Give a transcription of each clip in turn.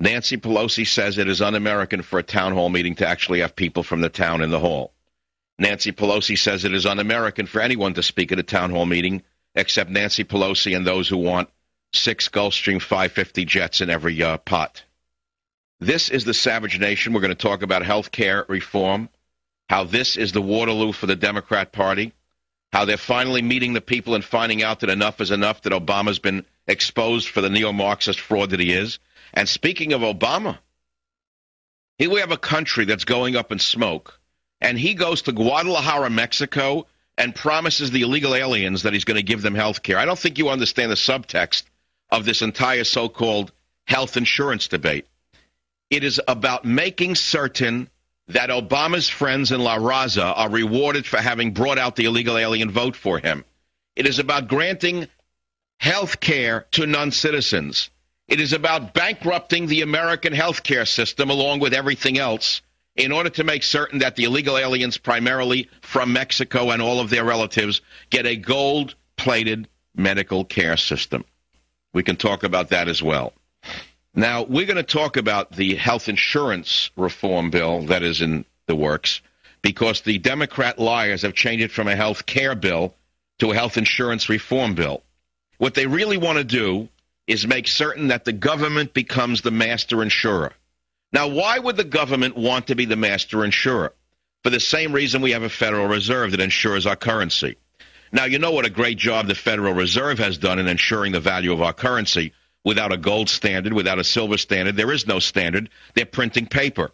Nancy Pelosi says it is un-American for a town hall meeting to actually have people from the town in the hall. Nancy Pelosi says it is un-American for anyone to speak at a town hall meeting except Nancy Pelosi and those who want 6 Gulfstream 550 jets in every pot. This is the savage nation. We're going to talk about health care reform, how this is the Waterloo for the Democrat Party, how they're finally meeting the people and finding out that enough is enough, that Obama's been exposed for the neo-Marxist fraud that he is. And speaking of Obama, here we have a country that's going up in smoke, and he goes to Guadalajara, Mexico, and promises the illegal aliens that he's going to give them health care. I don't think you understand the subtext of this entire so-called health insurance debate. It is about making certain that Obama's friends in La Raza are rewarded for having brought out the illegal alien vote for him. It is about granting health care to non-citizens. It is about bankrupting the American health care system along with everything else in order to make certain that the illegal aliens, primarily from Mexico and all of their relatives, get a gold-plated medical care system. We can talk about that as well. Now, we're going to talk about the health insurance reform bill that is in the works because the Democrat liars have changed it from a health care bill to a health insurance reform bill. What they really want to do is make certain that the government becomes the master insurer. Now, why would the government want to be the master insurer? For the same reason we have a Federal Reserve that insures our currency. Now, you know what a great job the Federal Reserve has done in ensuring the value of our currency. Without a gold standard, without a silver standard, there is no standard. They're printing paper.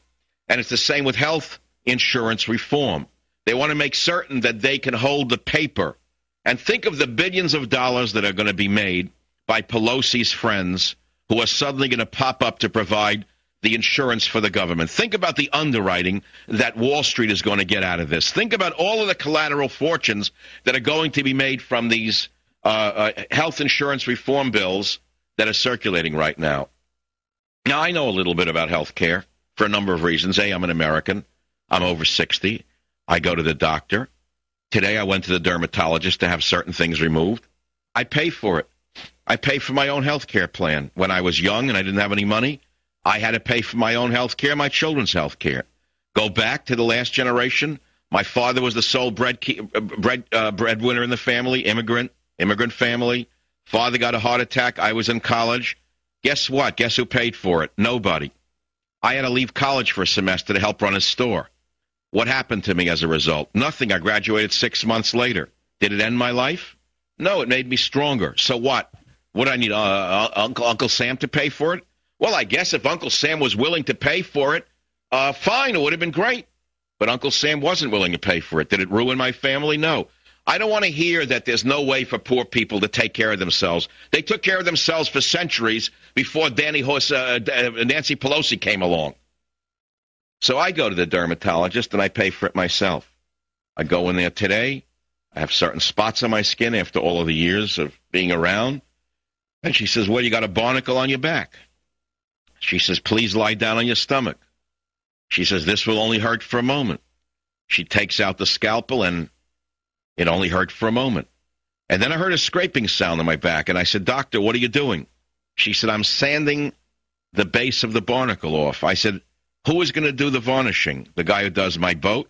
And it's the same with health insurance reform. They want to make certain that they can hold the paper. And think of the billions of dollars that are going to be made by Pelosi's friends who are suddenly going to pop up to provide the insurance for the government. Think about the underwriting that Wall Street is going to get out of this. Think about all of the collateral fortunes that are going to be made from these health insurance reform bills that are circulating right now. Now, I know a little bit about health care for a number of reasons. A, I'm an American. I'm over 60. I go to the doctor. Today I went to the dermatologist to have certain things removed. I pay for it. I pay for my own health care plan. When I was young and I didn't have any money, I had to pay for my own health care, my children's health care. Go back to the last generation. My father was the sole breadwinner in the family, immigrant family. Father got a heart attack. I was in college. Guess what? Guess who paid for it? Nobody. I had to leave college for a semester to help run a store. What happened to me as a result? Nothing. I graduated 6 months later. Did it end my life? No, it made me stronger. So what? Would I need Uncle Sam to pay for it? Well, I guess if Uncle Sam was willing to pay for it, fine, it would have been great. But Uncle Sam wasn't willing to pay for it. Did it ruin my family? No. I don't want to hear that there's no way for poor people to take care of themselves. They took care of themselves for centuries before Nancy Pelosi came along. So I go to the dermatologist and I pay for it myself. I go in there today. I have certain spots on my skin after all of the years of being around. And she says, well, you got a barnacle on your back. She says, please lie down on your stomach. She says, this will only hurt for a moment. She takes out the scalpel and it only hurt for a moment. And then I heard a scraping sound on my back, and I said, doctor, what are you doing? She said, I'm sanding the base of the barnacle off. I said, who is going to do the varnishing? The guy who does my boat?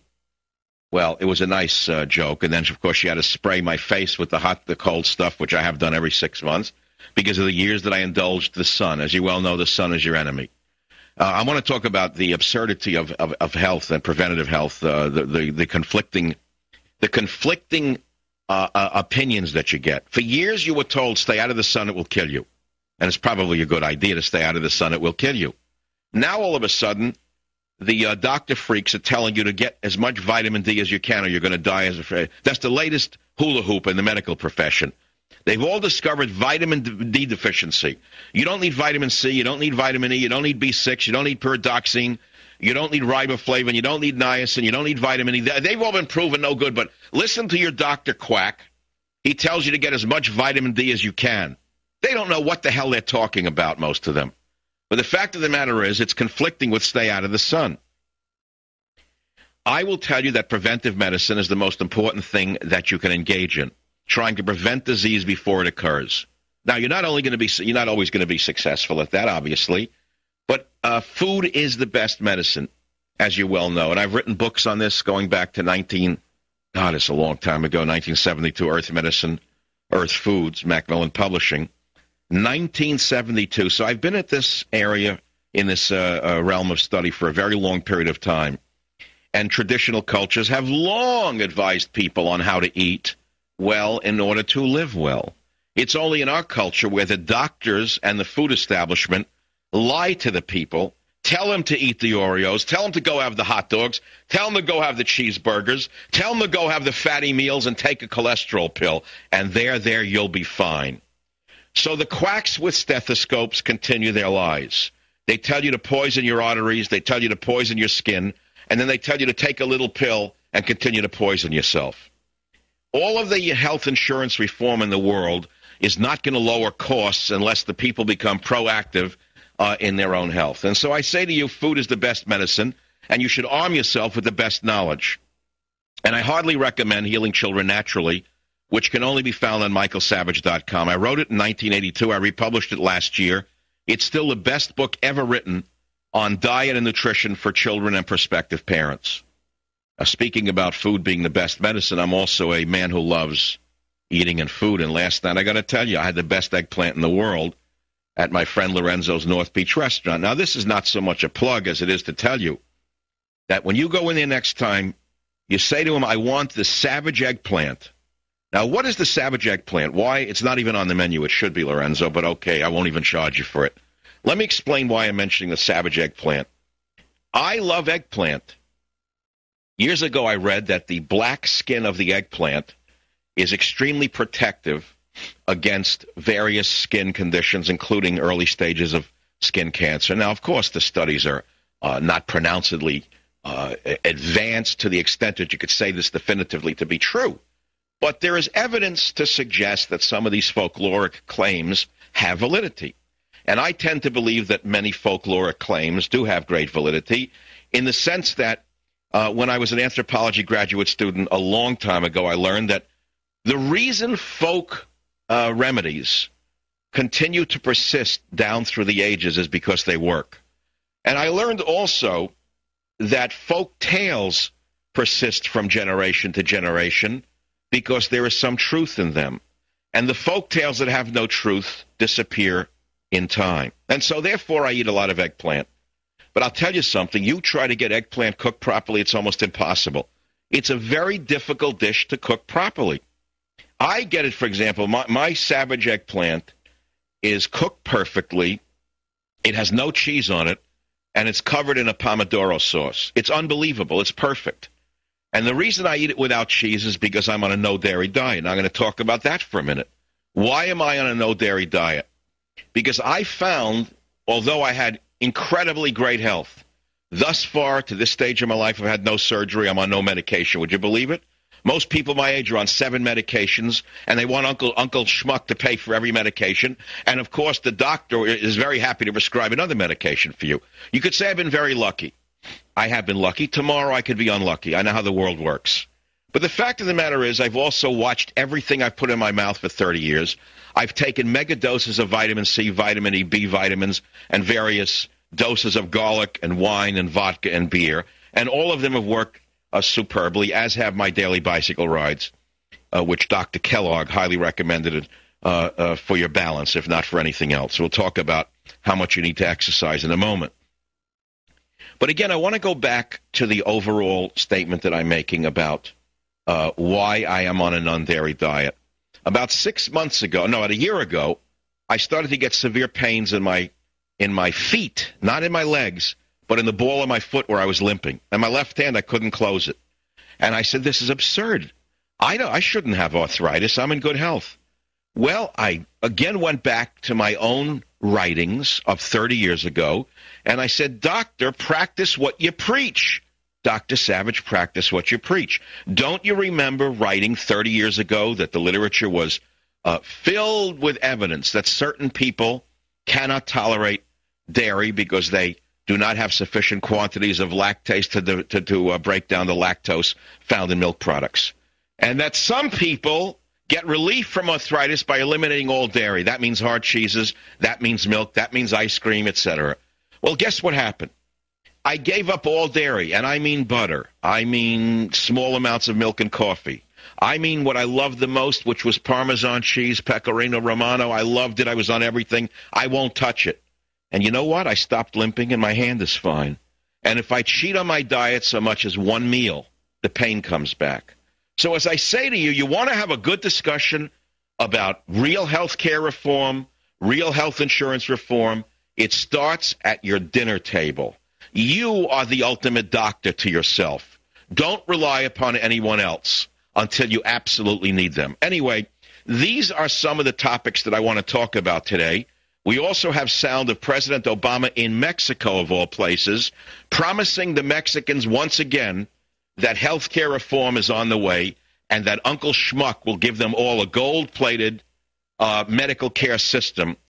Well, it was a nice joke, and then, of course, she had to spray my face with the cold stuff, which I have done every 6 months, because of the years that I indulged the sun. As you well know, the sun is your enemy. I want to talk about the absurdity of health and preventative health, the conflicting opinions that you get. For years you were told, stay out of the sun, it will kill you. And it's probably a good idea to stay out of the sun, it will kill you. Now all of a sudden, the doctor freaks are telling you to get as much vitamin D as you can or you're going to die. That's the latest hula hoop in the medical profession. They've all discovered vitamin D deficiency. You don't need vitamin C, you don't need vitamin E, you don't need B6, you don't need pyridoxine. You don't need riboflavin. You don't need niacin. You don't need vitamin E. They've all been proven no good, but listen to your doctor quack. He tells you to get as much vitamin D as you can. They don't know what the hell they're talking about, most of them. But the fact of the matter is it's conflicting with stay out of the sun. I will tell you that preventive medicine is the most important thing that you can engage in, trying to prevent disease before it occurs. Now, you're not always going to be successful at that, obviously. But food is the best medicine, as you well know. And I've written books on this going back to it's a long time ago, 1972, Earth Medicine, Earth Foods, Macmillan Publishing. 1972. So I've been at this area in this realm of study for a very long period of time. And traditional cultures have long advised people on how to eat well in order to live well. It's only in our culture where the doctors and the food establishment lie to the people, tell them to eat the Oreos, tell them to go have the hot dogs, tell them to go have the cheeseburgers, tell them to go have the fatty meals and take a cholesterol pill, and there, you'll be fine. So the quacks with stethoscopes continue their lies. They tell you to poison your arteries, they tell you to poison your skin, and then they tell you to take a little pill and continue to poison yourself. All of the health insurance reform in the world is not going to lower costs unless the people become proactive in their own health. And so I say to you, food is the best medicine, and you should arm yourself with the best knowledge. And I hardly recommend Healing Children Naturally, which can only be found on michaelsavage.com. I wrote it in 1982. I republished it last year. It's still the best book ever written on diet and nutrition for children and prospective parents. Speaking about food being the best medicine, I'm also a man who loves eating and food. And last night, I got to tell you, I had the best eggplant in the world at my friend Lorenzo's North Beach restaurant. Now, this is not so much a plug as it is to tell you that when you go in there next time, you say to him, I want the Savage eggplant. Now, what is the Savage eggplant? Why? It's not even on the menu. It should be, Lorenzo, but okay, I won't even charge you for it. Let me explain why I'm mentioning the Savage eggplant. I love eggplant. Years ago, I read that the black skin of the eggplant is extremely protective against various skin conditions, including early stages of skin cancer. Now, of course, the studies are not pronouncedly advanced to the extent that you could say this definitively to be true. But there is evidence to suggest that some of these folkloric claims have validity. And I tend to believe that many folkloric claims do have great validity in the sense that when I was an anthropology graduate student a long time ago, I learned that the reason folk remedies continue to persist down through the ages is because they work. And I learned also that folk tales persist from generation to generation because there is some truth in them. And the folk tales that have no truth disappear in time. And so, therefore, I eat a lot of eggplant. But I'll tell you something. You try to get eggplant cooked properly, it's almost impossible. It's a very difficult dish to cook properly. I get it, for example, my Savage eggplant is cooked perfectly. It has no cheese on it, and it's covered in a pomodoro sauce. It's unbelievable. It's perfect. And the reason I eat it without cheese is because I'm on a no-dairy diet. And I'm going to talk about that for a minute. Why am I on a no-dairy diet? Because I found, although I had incredibly great health, thus far, to this stage of my life, I've had no surgery. I'm on no medication. Would you believe it? Most people my age are on 7 medications, and they want Uncle Schmuck to pay for every medication. And, of course, the doctor is very happy to prescribe another medication for you. You could say I've been very lucky. I have been lucky. Tomorrow I could be unlucky. I know how the world works. But the fact of the matter is I've also watched everything I've put in my mouth for 30 years. I've taken mega doses of vitamin C, vitamin E, B vitamins, and various doses of garlic and wine and vodka and beer. And all of them have worked superbly, as have my daily bicycle rides, which Dr. Kellogg highly recommended for your balance, if not for anything else. We'll talk about how much you need to exercise in a moment. But again, I want to go back to the overall statement that I'm making about why I am on a non-dairy diet. About 6 months ago, about a year ago, I started to get severe pains in my feet, not in my legs, but in the ball of my foot where I was limping. And my left hand, I couldn't close it. And I said, this is absurd. I shouldn't have arthritis. I'm in good health. Well, I again went back to my own writings of 30 years ago, and I said, Doctor, practice what you preach. Dr. Savage, practice what you preach. Don't you remember writing 30 years ago that the literature was filled with evidence that certain people cannot tolerate dairy because they do not have sufficient quantities of lactase to break down the lactose found in milk products? And that some people get relief from arthritis by eliminating all dairy. That means hard cheeses, that means milk, that means ice cream, etc. Well, guess what happened? I gave up all dairy, and I mean butter. I mean small amounts of milk and coffee. I mean what I loved the most, which was Parmesan cheese, Pecorino Romano. I loved it. I was on everything. I won't touch it. And you know what? I stopped limping, and my hand is fine. And if I cheat on my diet so much as one meal, the pain comes back. So as I say to you, you want to have a good discussion about real health care reform, real health insurance reform. It starts at your dinner table. You are the ultimate doctor to yourself. Don't rely upon anyone else until you absolutely need them. Anyway, these are some of the topics that I want to talk about today. We also have sound of President Obama in Mexico, of all places, promising the Mexicans once again that health care reform is on the way and that Uncle Schmuck will give them all a gold-plated medical care system